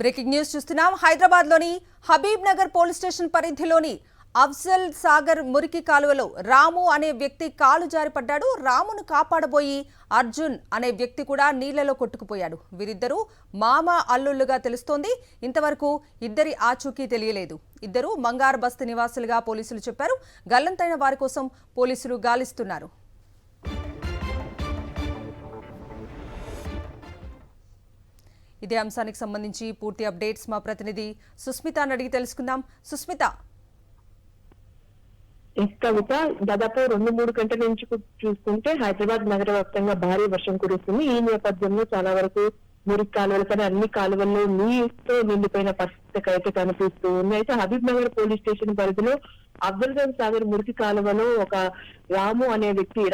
Breaking news చూస్తున్నాం. హైదరాబాద్ లోని Habib Nagar police station పరిధిలోని అఫ్జల్ సాగర్ మురికి కాలువలో రాము అనే వ్యక్తి కాలు జారి పడ్డాడు. రామును కాపాడబోయి అర్జున్ అనే వ్యక్తి కూడా నీళ్లలో కొట్టుకుపోయాడు. వీరిద్దరూ మామ అల్లుళ్లుగా తెలుస్తోంది. ఇంతవరకు ఇద్దరి ఆచూకీ తెలియలేదు. ఇద్దరు మంగార్ బస్తీ నివాసులుగా పోలీసులు చెప్పారు. గల్లంతైన వారి కోసం పోలీసులు గాలిస్తున్నారు. ఇదే అంశానికి సంబంధించి పూర్తి అప్డేట్స్ మా ప్రతినిధి సుస్మితను అడిగి తెలుసుకుందాం. సుస్మిత, కవిత, దాదాపు 2-3 గంటల నుంచి చూసుకుంటే హైదరాబాద్ నగర వ్యాప్తంగా భారీ వర్షం కురుస్తుంది. ఈ నేపథ్యంలో చాలా వరకు మురికి కాలువలు కానీ అన్ని కాలువల్లో నీరుతో నిండిపోయిన పరిస్థితి అయితే కనిపిస్తూ ఉంది. అయితే హబీబ్ నగర్ పోలీస్ స్టేషన్ పరిధిలో అఫ్జల్ సాగర్ మురికి కాలువలో ఒక రాము అనే వ్యక్తి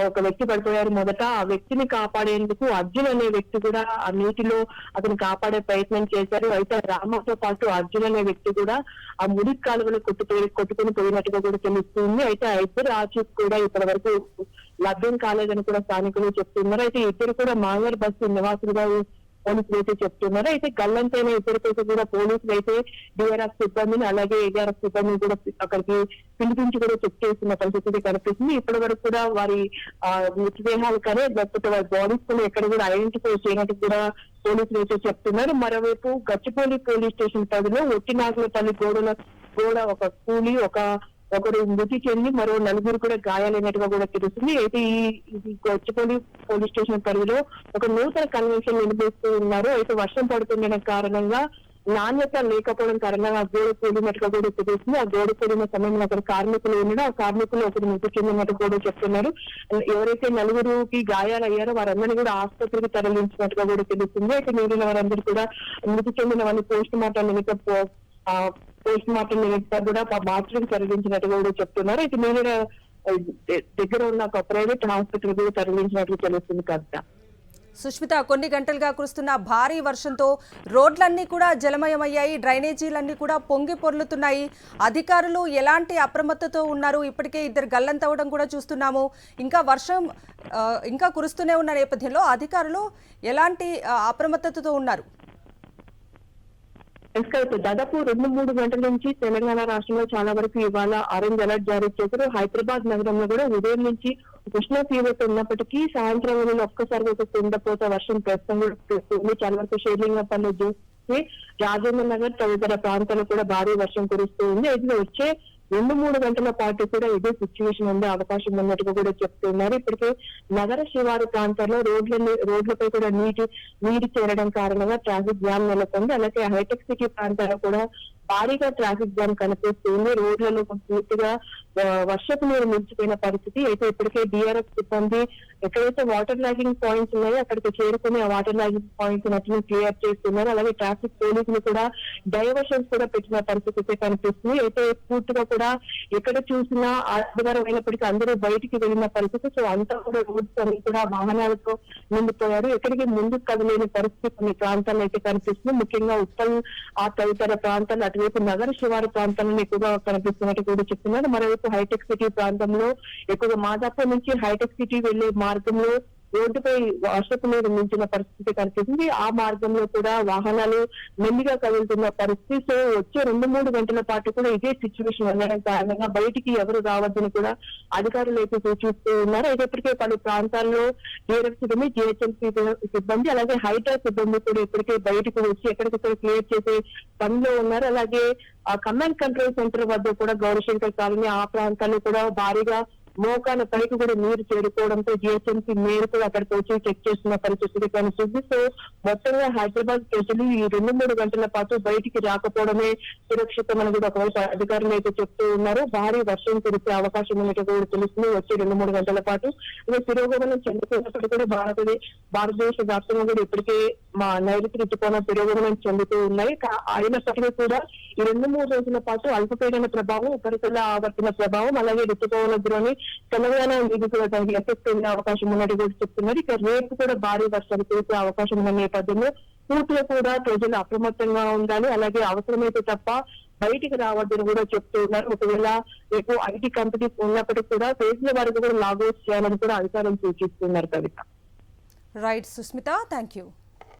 ఒక వ్యక్తి పడిపోయారు. మొదట ఆ వ్యక్తిని కాపాడేందుకు అర్జున్ అనే వ్యక్తి కూడా ఆ నీటిలో అతను కాపాడే ప్రయత్నం చేశారు. అయితే రామతో పాటు అర్జున్ అనే వ్యక్తి కూడా ఆ మురికి కాలువలో కొట్టుకుని పోయినట్టుగా కూడా తెలుస్తుంది. అయితే ఆ ఇద్దరు ఆచూకీ కూడా ఇప్పటి వరకు లభ్యం కాలేదని కూడా స్థానికులు చెప్తున్నారు. అయితే ఇద్దరు కూడా మంగార్ బస్తీ నివాసులుగా పోలీసులు అయితే చెప్తున్నారు. అయితే గల్లంతైన ఇద్దరికైతే కూడా పోలీసులు అయితే డిఆర్ఎఫ్ సిబ్బందిని అలాగే ఏఆర్ఎఫ్ సిబ్బందిని కూడా అక్కడికి పిలిపించి కూడా చెక్ చేస్తున్న పరిస్థితి కనిపిస్తుంది. ఇప్పటి వరకు కూడా వారి మృతదేహాలు కానీ లేకపోతే వారి బాడీస్ కూడా ఎక్కడ కూడా ఐడెంటిఫై చేయనట్టు కూడా పోలీసులు అయితే చెప్తున్నారు. మరోవైపు గచ్చిపల్లి పోలీస్ స్టేషన్ పరిధిలో ఒట్టినాగులపల్లి గోడ ఒక కూలి ఒకరు మృతి చెంది మరో 4 కూడా గాయాలైనట్టుగా కూడా తెలుస్తుంది. అయితే ఈ గచ్చిపల్లి పోలీస్ స్టేషన్ పరిధిలో ఒక నూతన కన్వెన్షన్ నిర్వహిస్తూ ఉన్నారు. అయితే వర్షం పడుతున్న కారణంగా నాణ్యత లేకపోవడం కారణంగా ఆ గోడ కూలినట్టుగా కూడా తెలుస్తుంది. ఆ గోడ కూలిన సమయంలో అక్కడ కార్మికులు ఉన్నారో ఆ కార్మికులు ఒకరు మృతి చెందినట్టు కూడా చెప్తున్నారు. ఎవరైతే 4కి గాయాలు అయ్యారో వారందరినీ కూడా ఆసుపత్రికి తరలించినట్టుగా కూడా తెలుస్తుంది. అయితే మిగిలిన వారందరూ కూడా మృతి చెందిన వారిని పోస్ట్ మార్టం నిమిత్తం కూడా మార్చడం తరలించినట్టుగా కూడా చెప్తున్నారు. అయితే మిగిలిన దగ్గర ఉన్న ఒక ప్రైవేట్ హాస్పిటల్ కూడా తరలించినట్లు తెలుస్తుంది కదా. సుష్మిత, కొన్ని గంటలుగా కురుస్తున్న భారీ వర్షంతో రోడ్లన్నీ కూడా జలమయమయ్యాయి. డ్రైనేజీలన్నీ కూడా పొంగి పొర్లుతున్నాయి. అధికారులు ఎలాంటి అప్రమత్తతో ఉన్నారు? ఇప్పటికే ఇద్దరు గల్లంతవడం కూడా చూస్తున్నాము. ఇంకా వర్షం ఇంకా కురుస్తూనే ఉన్న నేపథ్యంలో అధికారులు ఎలాంటి అప్రమత్తతతో ఉన్నారు? దాదాపు 2-3 గంటల నుంచి తెలంగాణ రాష్ట్రంలో చాలా వరకు ఇవాళ ఆరెంజ్ అలర్ట్ జారీ చేశారు. హైదరాబాద్ నగరంలో కూడా ఉదయం నుంచి ఉష్ణ తీవ్రత ఉన్నప్పటికీ సాయంత్రం వేళలో ఒక్కసారి ఒక కుండపోత వర్షం ప్రస్తుతం కూడా చాలా వరకు షేర్లింగపల్లి చూసి రాజేంద్ర నగర్ తదితర ప్రాంతాల్లో కూడా భారీ వర్షం కురుస్తూ ఉంది. అయితే వచ్చే 2-3 గంటల పాటు కూడా ఇదే సిచ్యువేషన్ ఉండే అవకాశం ఉన్నట్టుగా కూడా చెప్తున్నారు. ఇప్పటికే నగర శివారు ప్రాంతాల్లో రోడ్లపై కూడా నీటి చేరడం కారణంగా ట్రాఫిక్ జామ్ నెలకొంది. అలాగే హైటెక్ సిటీ ప్రాంతాల్లో కూడా భారీగా ట్రాఫిక్ జామ్ కనిపిస్తుంది. రోడ్లలో పూర్తిగా వర్షపు నీరు నిలిచిపోయిన పరిస్థితి. అయితే ఇప్పటికే డిఆర్ఎఫ్ సిబ్బంది ఎక్కడైతే వాటర్ లాగింగ్ పాయింట్స్ ఉన్నాయో అక్కడికి చేరుకుని ఆ వాటర్ లాగింగ్ పాయింట్స్ అన్ని క్లియర్ చేస్తున్నారు. అలాగే ట్రాఫిక్ పోలీసులు కూడా డైవర్షన్స్ కూడా పెట్టిన పరిస్థితి కనిపిస్తుంది. అయితే పూర్తిగా కూడా ఎక్కడ చూసినా ఆదివారం అయినప్పటికీ అందరూ బయటికి వెళ్ళిన పరిస్థితి. సో అంతా కూడా రోడ్స్ అన్ని కూడా వాహనాలతో నిండిపోయారు. ఎక్కడికి ముందుకు కదలేని పరిస్థితి కొన్ని ప్రాంతాల్లో అయితే కనిపిస్తుంది. ముఖ్యంగా ఉప్పల్ ఆ తదితర ప్రాంతాలు అటువైపు నగర శివారు ప్రాంతాలను ఎక్కువగా కనిపిస్తున్నట్టు కూడా చెప్తున్నారు. మరోవైపు హైటెక్ సిటీ ప్రాంతంలో ఎక్కువగా మాదాపూర్ నుంచి హైటెక్ సిటీ వెళ్లే మార్గంలో రోడ్డుపై వర్షపు నీరు మించిన పరిస్థితి కనిపిస్తుంది. ఆ మార్గంలో కూడా వాహనాలు మెల్లిగా కదులుతున్న పరిస్థితి. సో వచ్చే 2-3 గంటల పాటు కూడా ఇదే సిచ్యువేషన్ ఉండడం కారణంగా బయటికి ఎవరు రావద్దని కూడా అధికారులు అయితే సూచిస్తూ ఉన్నారు. అయితే ఇప్పటికే పలు ప్రాంతాల్లో డిఆర్ఎఫ్ సిబ్బంది, జిహెచ్ఎంసీ సిబ్బంది అలాగే హైటెక్ సిబ్బంది కూడా ఇప్పటికే బయటకు వచ్చి ఎక్కడికక్కడ క్లియర్ చేసే పనిలో ఉన్నారు. అలాగే ఆ కమాండ్ కంట్రోల్ సెంటర్ వద్ద కూడా గౌరీశంకర్ కాలనీ ఆ ప్రాంతాల్లో కూడా భారీగా మోకాల పైకి కూడా నీరు చేరుకోవడంతో జిహెచ్ఎంసీ మేర కూడా అక్కడికి వచ్చి చెక్ చేస్తున్న పరిస్థితి కనిపిస్తుంది. సో మొత్తంగా హైదరాబాద్ ప్రజలు ఈ 2-3 గంటల పాటు బయటికి రాకపోవడమే సురక్షితమని కూడా ఒకవైపు అధికారులు అయితే చెప్తూ ఉన్నారు. భారీ వర్షం కురిసే అవకాశం ఉన్నట్టు కూడా తెలుస్తుంది వచ్చే 2-3 గంటల పాటు. ఇక తిరోగమనం చెందుతున్నప్పుడు కూడా భారతదేశ వ్యాప్తంగా కూడా ఇప్పటికే నైరుతి రుతుపవనాలు తిరోగమనం చెందుతూ ఉన్నాయి. అయినప్పటికీ కూడా ఈ 2-3 రోజుల పాటు అల్పపీడన ప్రభావం, ఉపరితల ఆవర్తన ప్రభావం అలాగే రుతుపవన ద్రోణి తెలంగాణ మీద కూడా దానికి ఎఫెక్ట్ ఉండే అవకాశం ఉన్నట్టు కూడా చెప్తున్నారు. ఇక రేపు కూడా భారీ వర్షాలు కురిసే అవకాశం ఉన్న నేపథ్యంలో పూర్తిగా కూడా ప్రజలు అప్రమత్తంగా ఉండాలి. అలాగే అవసరమైతే తప్ప బయటికి రావద్దని కూడా చెప్తూ ఉన్నారు. ఒకవేళ రేపు ఐటీ కంపెనీస్ ఉన్నప్పటికీ కూడా ఫేజ్ల వరకు కూడా లాగౌట్ చేయాలని కూడా అధికారులు సూచిస్తున్నారు. Kavitha. Right Sushmitha, thank you.